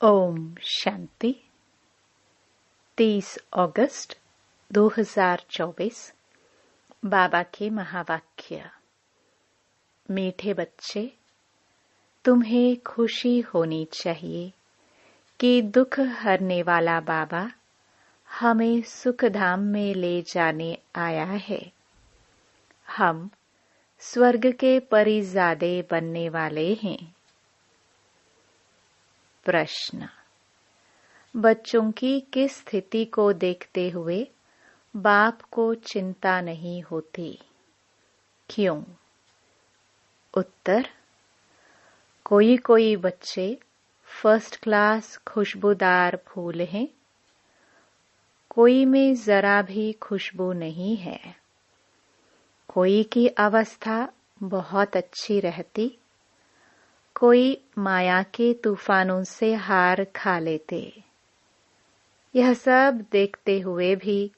ओम शांति। 30 अगस्त 2024। बाबा के महावाक्य। मीठे बच्चे, तुम्हें खुशी होनी चाहिए कि दुख हरने वाला बाबा हमें सुखधाम में ले जाने आया है। हम स्वर्ग के परिजादे बनने वाले हैं। प्रश्न। बच्चों की किस स्थिति को देखते हुए बाप को चिंता नहीं होती? क्यों? उत्तर। कोई कोई बच्चे फर्स्ट क्लास खुशबूदार फूल हैं, कोई में जरा भी खुशबू नहीं है। कोई की अवस्था बहुत अच्छी रहती, कोई माया के तूफानों से हार खा लेते। यह सब देखते हुए भी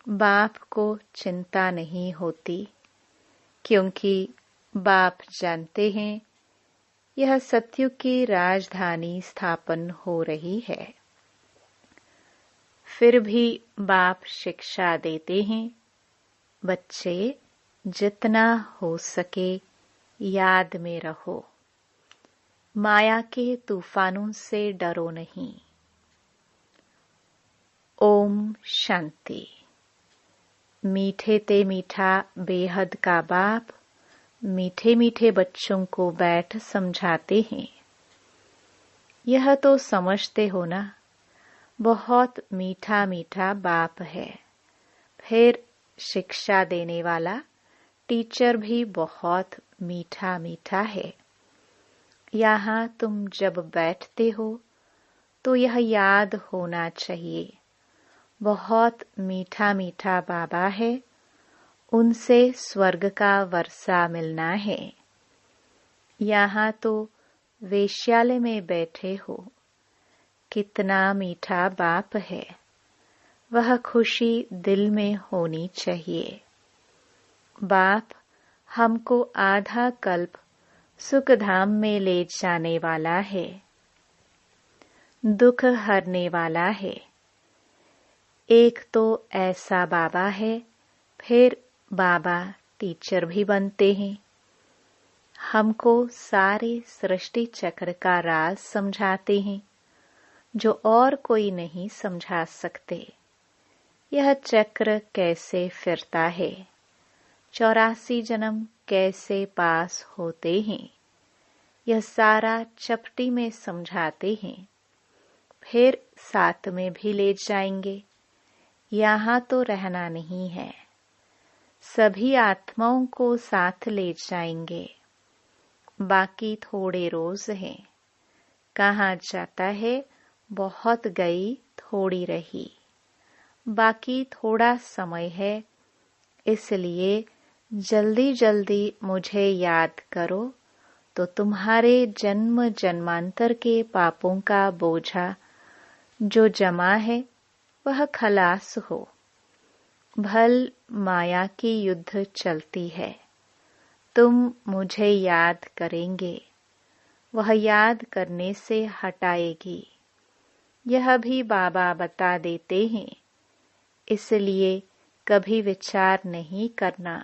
बाप को चिंता नहीं होती, क्योंकि बाप जानते हैं यह सतयुग की राजधानी स्थापन हो रही है। फिर भी बाप शिक्षा देते हैं, बच्चे जितना हो सके याद में रहो, माया के तूफानों से डरो नहीं। ओम शांति। मीठे ते मीठा बेहद का बाप मीठे मीठे बच्चों को बैठ समझाते हैं। यह तो समझते हो ना, बहुत मीठा मीठा बाप है। फिर शिक्षा देने वाला टीचर भी बहुत मीठा मीठा है। यहाँ तुम जब बैठते हो तो यह याद होना चाहिए, बहुत मीठा मीठा बाबा है, उनसे स्वर्ग का वर्षा मिलना है। यहाँ तो वेश्यालय में बैठे हो, कितना मीठा बाप है, वह खुशी दिल में होनी चाहिए। बाप हमको आधा कल्प सुखधाम में ले जाने वाला है, दुख हरने वाला है। एक तो ऐसा बाबा है, फिर बाबा टीचर भी बनते हैं। हमको सारे सृष्टि चक्र का राज समझाते हैं, जो और कोई नहीं समझा सकते। यह चक्र कैसे फिरता है, 84 जन्म कैसे पास होते हैं, यह सारा चपटी में समझाते हैं। फिर साथ में भी ले जाएंगे। यहाँ तो रहना नहीं है, सभी आत्माओं को साथ ले जाएंगे। बाकी थोड़े रोज हैं, कहाँ जाता है, बहुत गई थोड़ी रही। बाकी थोड़ा समय है, इसलिए जल्दी जल्दी मुझे याद करो तो तुम्हारे जन्म जन्मांतर के पापों का बोझा जो जमा है वह खलास हो। भल माया की युद्ध चलती है, तुम मुझे याद करेंगे, वह याद करने से हटाएगी। यह भी बाबा बता देते हैं, इसलिए कभी विचार नहीं करना।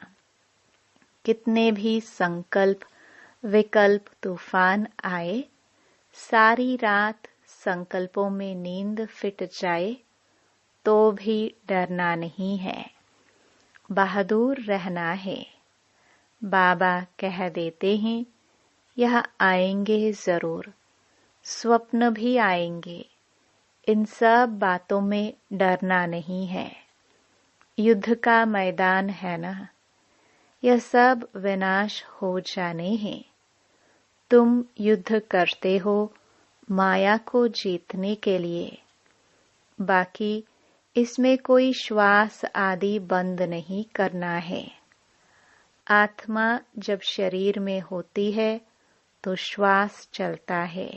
कितने भी संकल्प विकल्प तूफान आए, सारी रात संकल्पों में नींद फिट जाए तो भी डरना नहीं है, बहादुर रहना है। बाबा कह देते हैं यह आएंगे जरूर, स्वप्न भी आएंगे, इन सब बातों में डरना नहीं है। युद्ध का मैदान है ना, यह सब विनाश हो जाने हैं। तुम युद्ध करते हो माया को जीतने के लिए। बाकी इसमें कोई श्वास आदि बंद नहीं करना है। आत्मा जब शरीर में होती है तो श्वास चलता है।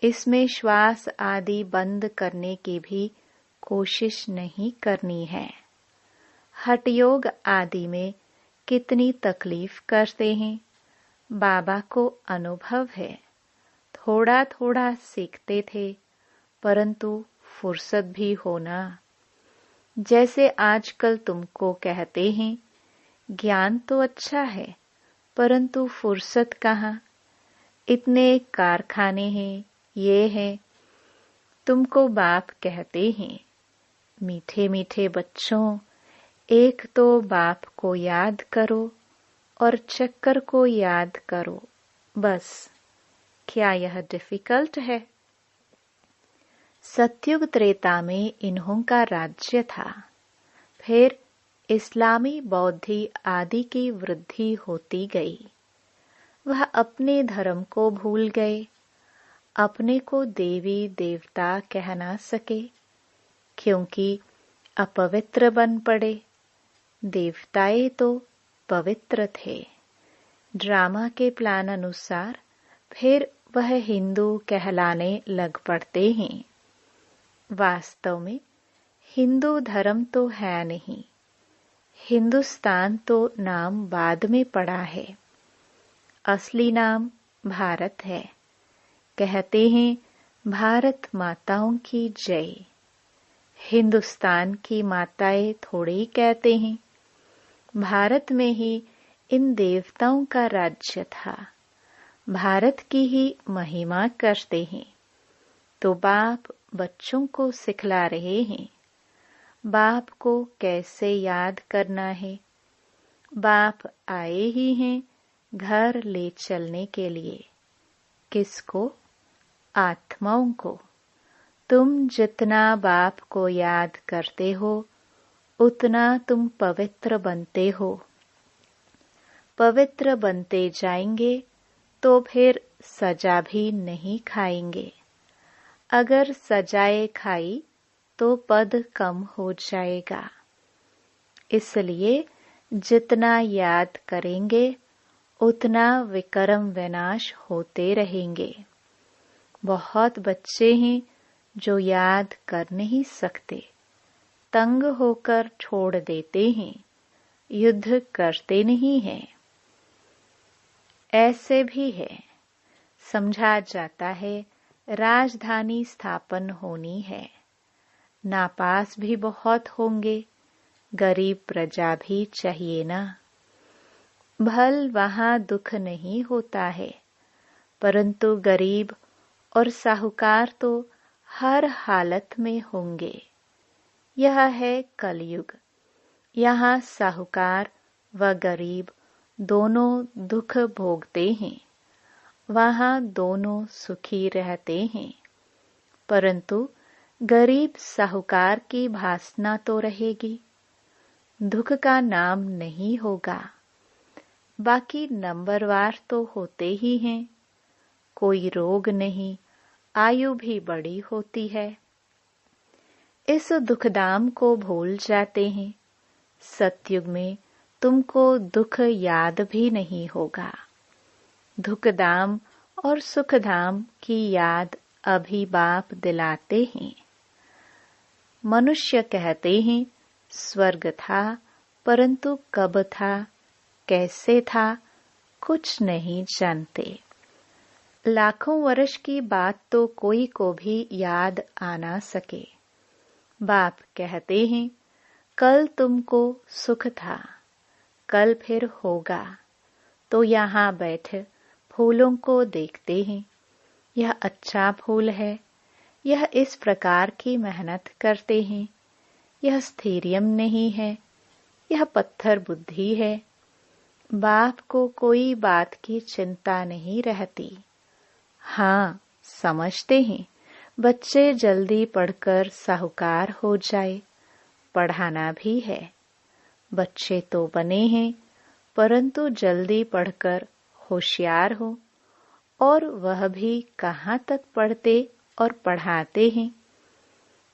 इसमें श्वास आदि बंद करने की भी कोशिश नहीं करनी है। हठयोग आदि में कितनी तकलीफ करते हैं, बाबा को अनुभव है। थोड़ा थोड़ा सीखते थे, परंतु फुर्सत भी होना। जैसे आजकल तुमको कहते हैं, ज्ञान तो अच्छा है, परंतु फुर्सत कहाँ। इतने कारखाने हैं, ये है। तुमको बाप कहते हैं, मीठे मीठे बच्चों, एक तो बाप को याद करो और चक्कर को याद करो, बस। क्या यह डिफिकल्ट है? सतयुग त्रेता में इन्हों का राज्य था। फिर इस्लामी बौद्धि आदि की वृद्धि होती गई। वह अपने धर्म को भूल गए, अपने को देवी देवता कह ना सके, क्योंकि अपवित्र बन पड़े। देवताएं तो पवित्र थे। ड्रामा के प्लान अनुसार फिर वह हिंदू कहलाने लग पड़ते हैं। वास्तव में हिंदू धर्म तो है नहीं। हिंदुस्तान तो नाम बाद में पड़ा है। असली नाम भारत है। कहते हैं, भारत माताओं की जय। हिंदुस्तान की माताएं थोड़े ही कहते हैं। भारत में ही इन देवताओं का राज्य था। भारत की ही महिमा करते हैं। तो बाप बच्चों को सिखला रहे हैं, बाप को कैसे याद करना है। बाप आए ही हैं घर ले चलने के लिए। किसको? आत्माओं को। तुम जितना बाप को याद करते हो, उतना तुम पवित्र बनते हो। पवित्र बनते जाएंगे तो फिर सजा भी नहीं खाएंगे। अगर सजाए खाई तो पद कम हो जाएगा। इसलिए जितना याद करेंगे, उतना विकर्म विनाश होते रहेंगे। बहुत बच्चे हैं जो याद कर नहीं सकते, तंग होकर छोड़ देते हैं, युद्ध करते नहीं हैं। ऐसे भी है। समझा जाता है राजधानी स्थापन होनी है। नापास भी बहुत होंगे, गरीब प्रजा भी चाहिए ना। भल वहां दुख नहीं होता है, परंतु गरीब और साहूकार तो हर हालत में होंगे। यह है कलयुग। यहाँ साहूकार व गरीब दोनों दुख भोगते हैं, वहाँ दोनों सुखी रहते हैं। परंतु गरीब साहूकार की भासना तो रहेगी, दुख का नाम नहीं होगा। बाकी नंबरवार तो होते ही हैं। कोई रोग नहीं, आयु भी बड़ी होती है। इस दुखदाम को भूल जाते हैं। सतयुग में तुमको दुख याद भी नहीं होगा। दुखदाम और सुखधाम की याद अभी बाप दिलाते हैं। मनुष्य कहते हैं स्वर्ग था, परंतु कब था, कैसे था, कुछ नहीं जानते। लाखों वर्ष की बात तो कोई को भी याद आ ना सके। बाप कहते हैं कल तुमको सुख था, कल फिर होगा। तो यहाँ बैठ फूलों को देखते हैं। यह अच्छा फूल है, यह इस प्रकार की मेहनत करते हैं। यह स्थैर्यम नहीं है, यह पत्थर बुद्धि है। बाप को कोई बात की चिंता नहीं रहती। हाँ, समझते हैं बच्चे जल्दी पढ़कर साहूकार हो जाए, पढ़ाना भी है। बच्चे तो बने हैं, परंतु जल्दी पढ़कर होशियार हो, और वह भी कहाँ तक पढ़ते और पढ़ाते हैं।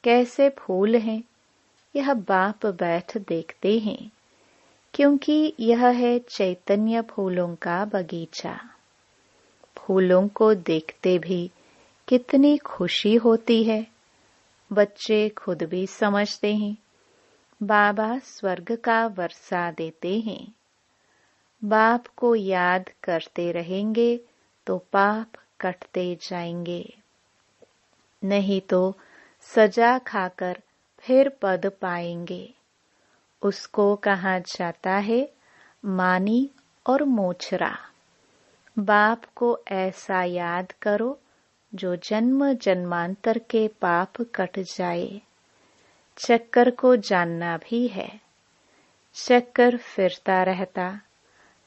कैसे फूल हैं, यह बाप बैठ देखते हैं, क्योंकि यह है चैतन्य फूलों का बगीचा। फूलों को देखते भी कितनी खुशी होती है। बच्चे खुद भी समझते हैं बाबा स्वर्ग का वर्षा देते हैं। बाप को याद करते रहेंगे तो पाप कटते जाएंगे। नहीं तो सजा खाकर फिर पद पाएंगे। उसको कहा जाता है मानी और मोचरा। बाप को ऐसा याद करो जो जन्म जन्मांतर के पाप कट जाए। चक्कर को जानना भी है। चक्कर फिरता रहता,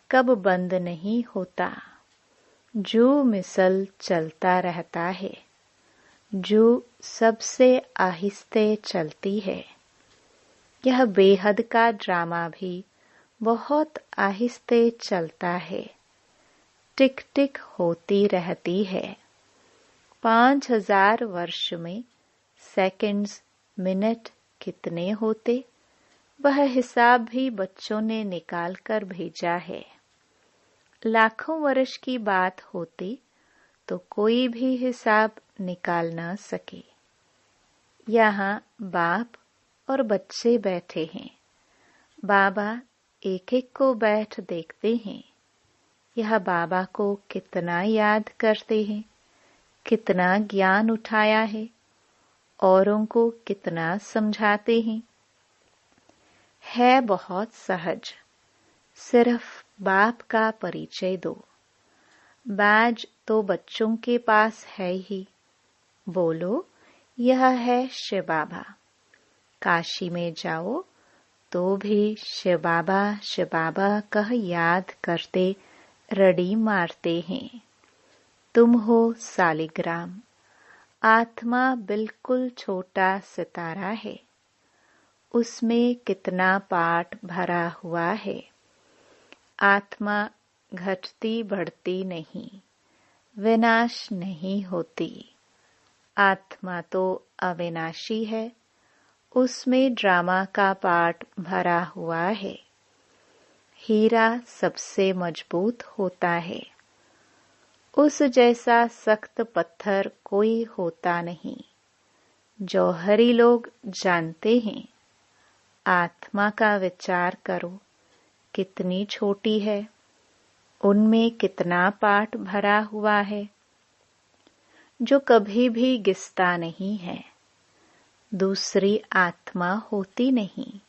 कब बंद नहीं होता। जो मिसल चलता रहता है, जो सबसे आहिस्ते चलती है। यह बेहद का ड्रामा भी बहुत आहिस्ते चलता है। टिक टिक होती रहती है। 5000 वर्ष में सेकंड्स, मिनट कितने होते, वह हिसाब भी बच्चों ने निकाल कर भेजा है। लाखों वर्ष की बात होती तो कोई भी हिसाब निकाल न सके। यहाँ बाप और बच्चे बैठे हैं। बाबा एक एक को बैठ देखते हैं। यह बाबा को कितना याद करते हैं, कितना ज्ञान उठाया है, औरों को कितना समझाते हैं। है बहुत सहज। सिर्फ बाप का परिचय दो। बैज तो बच्चों के पास है ही। बोलो यह है शिव बाबा। काशी में जाओ तो भी शिव बाबा कह याद करते रड़ी मारते हैं। तुम हो सालिग्राम। आत्मा बिल्कुल छोटा सितारा है। उसमें कितना पाठ भरा हुआ है। आत्मा घटती बढ़ती नहीं, विनाश नहीं होती। आत्मा तो अविनाशी है। उसमें ड्रामा का पाठ भरा हुआ है। हीरा सबसे मजबूत होता है। उस जैसा सख्त पत्थर कोई होता नहीं। जौहरी लोग जानते हैं। आत्मा का विचार करो, कितनी छोटी है। उनमें कितना पाठ भरा हुआ है, जो कभी भी गिसता नहीं है। दूसरी आत्मा होती नहीं।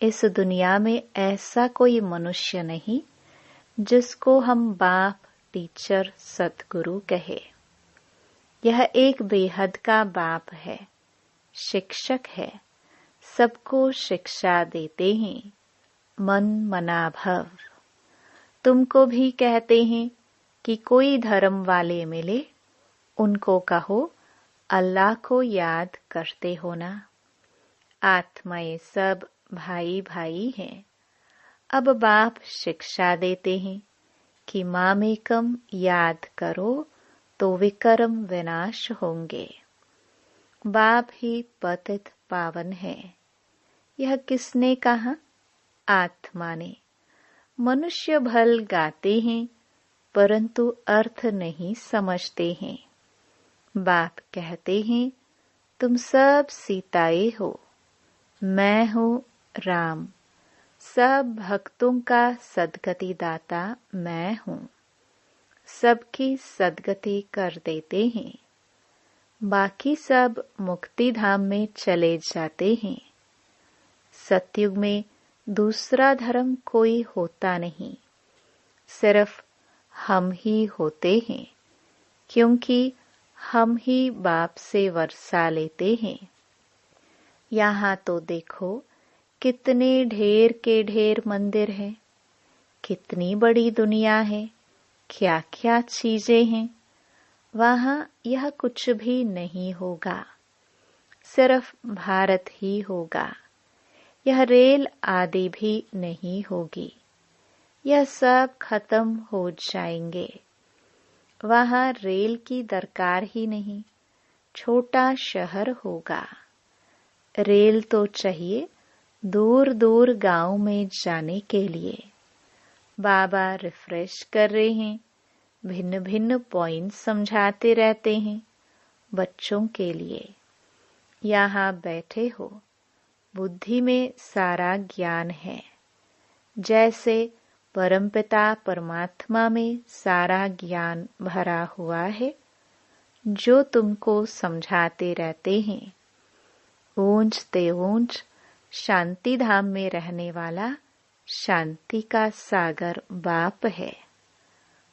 इस दुनिया में ऐसा कोई मनुष्य नहीं जिसको हम बाप, टीचर, सतगुरु कहे। यह एक बेहद का बाप है, शिक्षक है। सबको शिक्षा देते हैं। मन मना भव। तुमको भी कहते हैं कि कोई धर्म वाले मिले, उनको कहो अल्लाह को याद करते हो ना। आत्माएं सब भाई भाई हैं। अब बाप शिक्षा देते हैं कि मामेकम याद करो तो विकर्म विनाश होंगे। बाप ही पतित पावन है। यह किसने कहा? आत्मा ने। मनुष्य भल गाते हैं परंतु अर्थ नहीं समझते हैं। बाप कहते हैं तुम सब सीताएं हो, मैं हूँ राम। सब भक्तों का सदगति दाता मैं हूँ। सबकी सदगति कर देते हैं। बाकी सब मुक्ति धाम में चले जाते हैं। सतयुग में दूसरा धर्म कोई होता नहीं। सिर्फ हम ही होते हैं, क्योंकि हम ही बाप से वर्षा लेते हैं। यहाँ तो देखो कितने ढेर के ढेर मंदिर हैं। कितनी बड़ी दुनिया है, क्या क्या चीजें हैं। वहाँ यह कुछ भी नहीं होगा। सिर्फ भारत ही होगा। यह रेल आदि भी नहीं होगी। यह सब खत्म हो जाएंगे। वहाँ रेल की दरकार ही नहीं। छोटा शहर होगा। रेल तो चाहिए दूर दूर गांव में जाने के लिए। बाबा रिफ्रेश कर रहे हैं। भिन्न भिन्न पॉइंट समझाते रहते हैं बच्चों के लिए। यहाँ बैठे हो, बुद्धि में सारा ज्ञान है। जैसे परमपिता परमात्मा में सारा ज्ञान भरा हुआ है, जो तुमको समझाते रहते हैं। ऊंच ते ऊंच शांति धाम में रहने वाला शांति का सागर बाप है।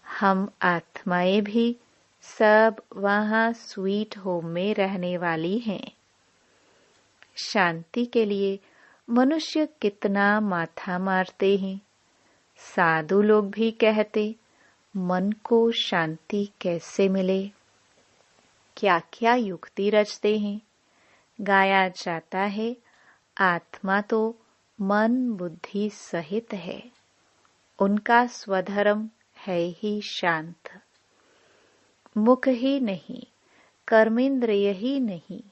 हम आत्माएं भी सब वहाँ स्वीट होम में रहने वाली हैं। शांति के लिए मनुष्य कितना माथा मारते हैं। साधु लोग भी कहते, मन को शांति कैसे मिले, क्या क्या युक्ति रचते हैं। गाया जाता है, आत्मा तो मन बुद्धि सहित है, उनका स्वधर्म है ही शांत। मुख ही नहीं, कर्मेंद्रिय ही नहीं,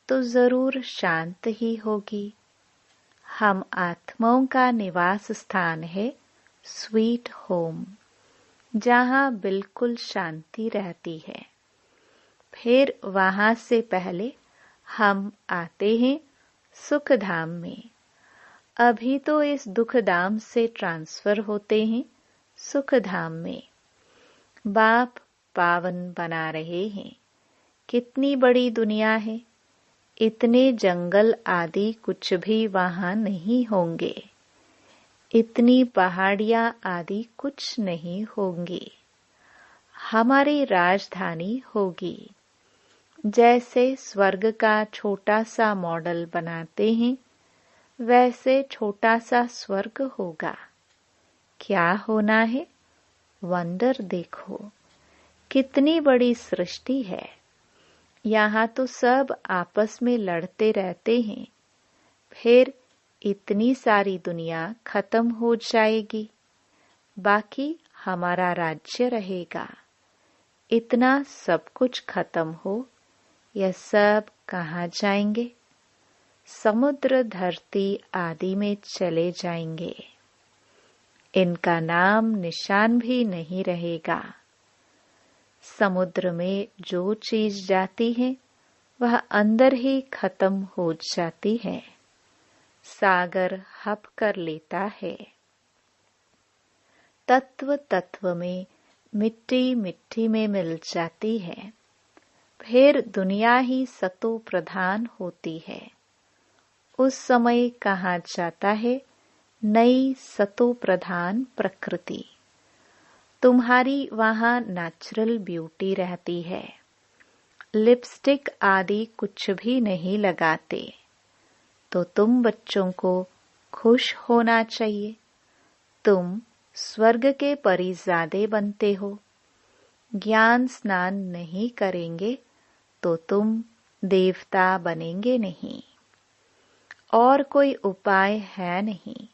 तो जरूर शांत ही होगी। हम आत्माओं का निवास स्थान है स्वीट होम, जहाँ बिल्कुल शांति रहती है। फिर वहाँ से पहले हम आते हैं सुख धाम में। अभी तो इस दुख धाम से ट्रांसफर होते हैं सुख धाम में। बाप पावन बना रहे हैं। कितनी बड़ी दुनिया है, इतने जंगल आदि कुछ भी वहाँ नहीं होंगे, इतनी पहाड़ियाँ आदि कुछ नहीं होंगी। हमारी राजधानी होगी। जैसे स्वर्ग का छोटा सा मॉडल बनाते हैं, वैसे छोटा सा स्वर्ग होगा। क्या होना है? वंडर देखो, कितनी बड़ी सृष्टि है। यहाँ तो सब आपस में लड़ते रहते हैं। फिर इतनी सारी दुनिया खत्म हो जाएगी, बाकी हमारा राज्य रहेगा। इतना सब कुछ खत्म हो, यह सब कहाँ जाएंगे? समुद्र धरती आदि में चले जाएंगे। इनका नाम निशान भी नहीं रहेगा। समुद्र में जो चीज जाती है, वह अंदर ही खत्म हो जाती है। सागर हप कर लेता है। तत्व तत्व में मिट्टी मिट्टी में मिल जाती है। फिर दुनिया ही सतो प्रधान होती है। उस समय कहा जाता है नई सतो प्रधान प्रकृति। तुम्हारी वहाँ नेचुरल ब्यूटी रहती है। लिपस्टिक आदि कुछ भी नहीं लगाते, तो तुम बच्चों को खुश होना चाहिए। तुम स्वर्ग के परिजादे बनते हो। ज्ञान स्नान नहीं करेंगे तो तुम देवता बनेंगे नहीं। और कोई उपाय है नहीं।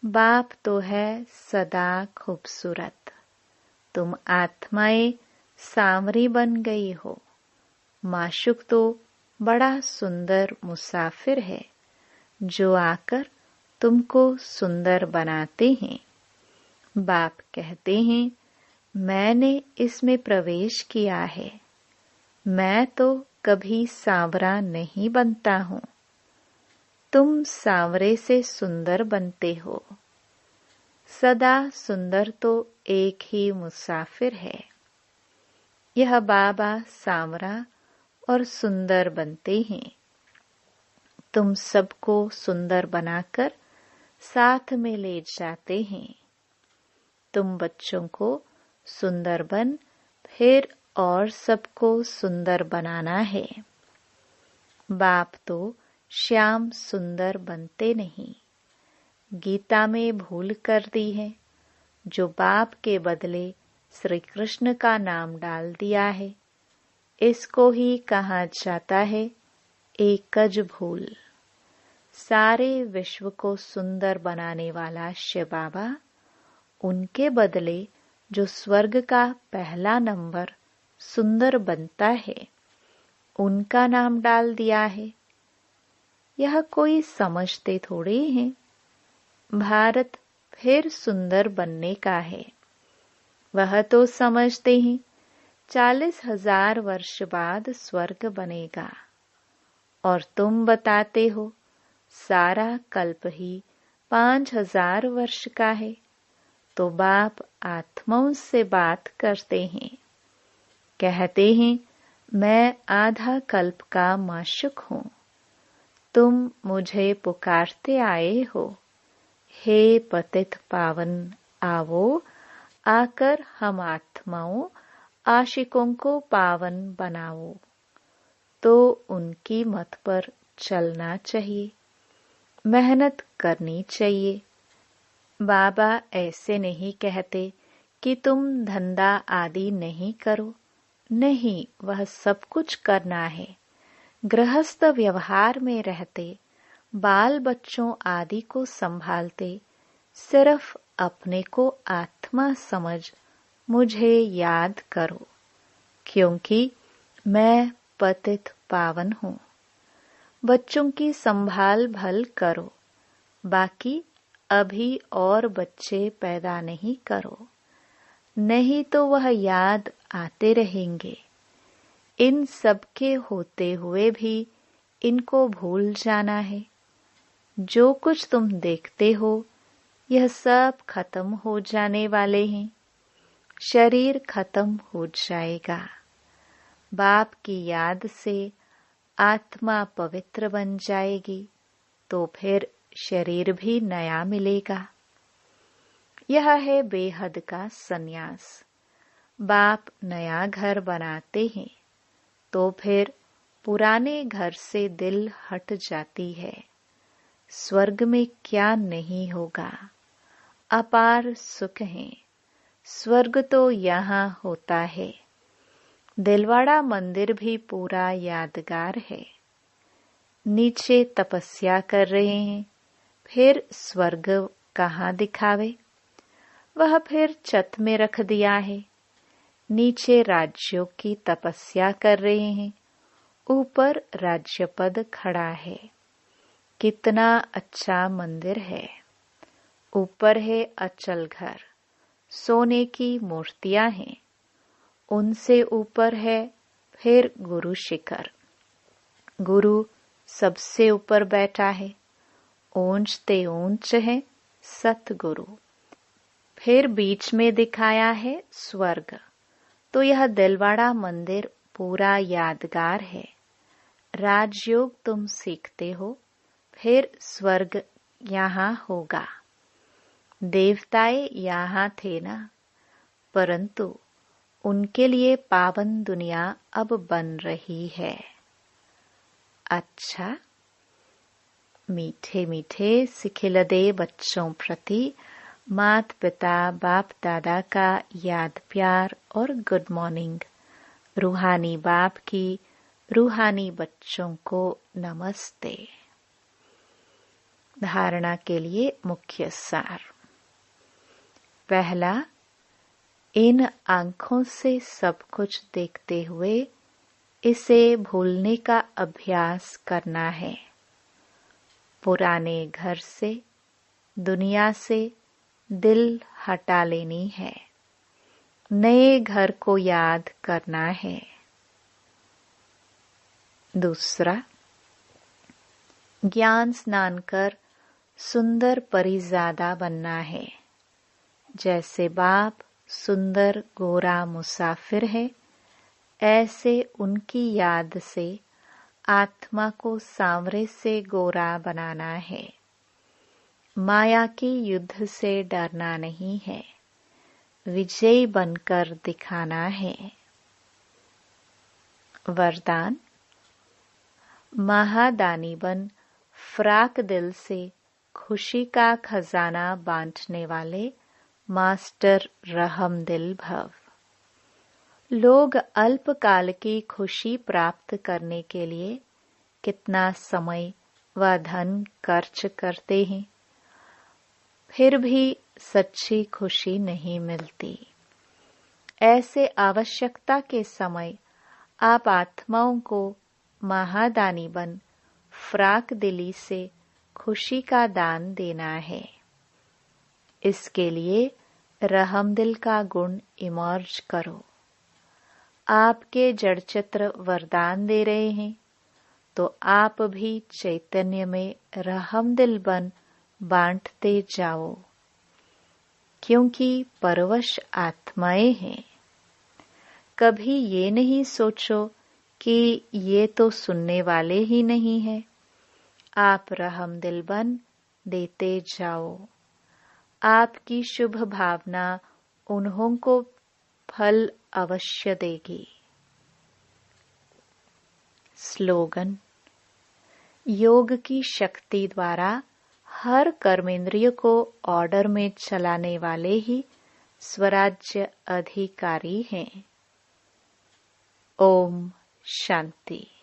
बाप तो है सदा खूबसूरत। तुम आत्माएं सांवरी बन गई हो। माशुक तो बड़ा सुंदर मुसाफिर है, जो आकर तुमको सुंदर बनाते हैं। बाप कहते हैं, मैंने इसमें प्रवेश किया है। मैं तो कभी सांवरा नहीं बनता हूँ। तुम सांवरे से सुंदर बनते हो। सदा सुंदर तो एक ही मुसाफिर है। यह बाबा सांवरा और सुंदर बनते हैं। तुम सबको सुंदर बनाकर साथ में ले जाते हैं। तुम बच्चों को सुंदर बन फिर और सबको सुंदर बनाना है। बाप तो श्याम सुंदर बनते नहीं। गीता में भूल कर दी है। जो बाप के बदले श्री कृष्ण का नाम डाल दिया है, इसको ही कहा जाता है एकज भूल। सारे विश्व को सुंदर बनाने वाला शिव बाबा, उनके बदले जो स्वर्ग का पहला नंबर सुंदर बनता है, उनका नाम डाल दिया है। यह कोई समझते थोड़े हैं। भारत फिर सुंदर बनने का है। वह तो समझते हैं 40,000 वर्ष बाद स्वर्ग बनेगा, और तुम बताते हो सारा कल्प ही 5,000 वर्ष का है। तो बाप आत्माओं से बात करते हैं। कहते हैं, मैं आधा कल्प का माशुक हूँ, तुम मुझे पुकारते आए हो। हे पतित पावन, आओ, आकर हम आत्माओं आशिकों को पावन बनाओ। तो उनकी मत पर चलना चाहिए, मेहनत करनी चाहिए। बाबा ऐसे नहीं कहते कि तुम धंधा आदि नहीं करो, नहीं, वह सब कुछ करना है। गृहस्थ व्यवहार में रहते, बाल बच्चों आदि को संभालते, सिर्फ अपने को आत्मा समझ मुझे याद करो, क्योंकि मैं पतित पावन हूँ। बच्चों की संभाल भल करो, बाकी अभी और बच्चे पैदा नहीं करो, नहीं तो वह याद आते रहेंगे। इन सब के होते हुए भी इनको भूल जाना है। जो कुछ तुम देखते हो, यह सब खत्म हो जाने वाले हैं। शरीर खत्म हो जाएगा। बाप की याद से आत्मा पवित्र बन जाएगी, तो फिर शरीर भी नया मिलेगा। यह है बेहद का सन्यास। बाप नया घर बनाते हैं, तो फिर पुराने घर से दिल हट जाती है। स्वर्ग में क्या नहीं होगा, अपार सुख है। स्वर्ग तो यहाँ होता है। दिलवाड़ा मंदिर भी पूरा यादगार है। नीचे तपस्या कर रहे हैं, फिर स्वर्ग कहाँ दिखावे। वह फिर छत में रख दिया है। नीचे राज्यों की तपस्या कर रहे हैं, ऊपर राज्य पद खड़ा है। कितना अच्छा मंदिर है। ऊपर है अचल घर, सोने की मूर्तियां हैं। उनसे ऊपर है फिर गुरु शिखर। गुरु सबसे ऊपर बैठा है। ऊंचते ऊंच है सतगुरु। फिर बीच में दिखाया है स्वर्ग। तो यह दिलवाड़ा मंदिर पूरा यादगार है। राजयोग तुम सीखते हो, फिर स्वर्ग यहाँ होगा। देवताएं यहाँ थे ना, परंतु उनके लिए पावन दुनिया अब बन रही है। अच्छा, मीठे मीठे सिखिलदे बच्चों प्रति माता पिता बाप दादा का याद प्यार और गुड मॉर्निंग। रूहानी बाप की रूहानी बच्चों को नमस्ते। धारणा के लिए मुख्य सार। पहला, इन आंखों से सब कुछ देखते हुए इसे भूलने का अभ्यास करना है। पुराने घर से, दुनिया से दिल हटा लेनी है। नए घर को याद करना है। दूसरा, ज्ञान स्नान कर सुंदर परिजादा बनना है। जैसे बाप सुंदर गोरा मुसाफिर है, ऐसे उनकी याद से आत्मा को सांवरे से गोरा बनाना है। माया के युद्ध से डरना नहीं है, विजयी बनकर दिखाना है। वरदान, महादानी बन फ्राक दिल से खुशी का खजाना बांटने वाले मास्टर रहम दिल भव। लोग अल्पकाल की खुशी प्राप्त करने के लिए कितना समय व धन खर्च करते हैं, फिर भी सच्ची खुशी नहीं मिलती। ऐसे आवश्यकता के समय आप आत्माओं को महादानी बन फ्राक दिली से खुशी का दान देना है। इसके लिए रहम दिल का गुण इमर्ज करो। आपके जड़ चित्र वरदान दे रहे हैं, तो आप भी चैतन्य में रहम दिल बन बांटते जाओ। क्योंकि परवश आत्माएं हैं। कभी ये नहीं सोचो कि ये तो सुनने वाले ही नहीं है। आप रहम दिल बन देते जाओ। आपकी शुभ भावना उन्हों को फल अवश्य देगी। स्लोगन: योग की शक्ति द्वारा हर कर्मेंद्रिय को ऑर्डर में चलाने वाले ही स्वराज्य अधिकारी हैं। ओम शांति।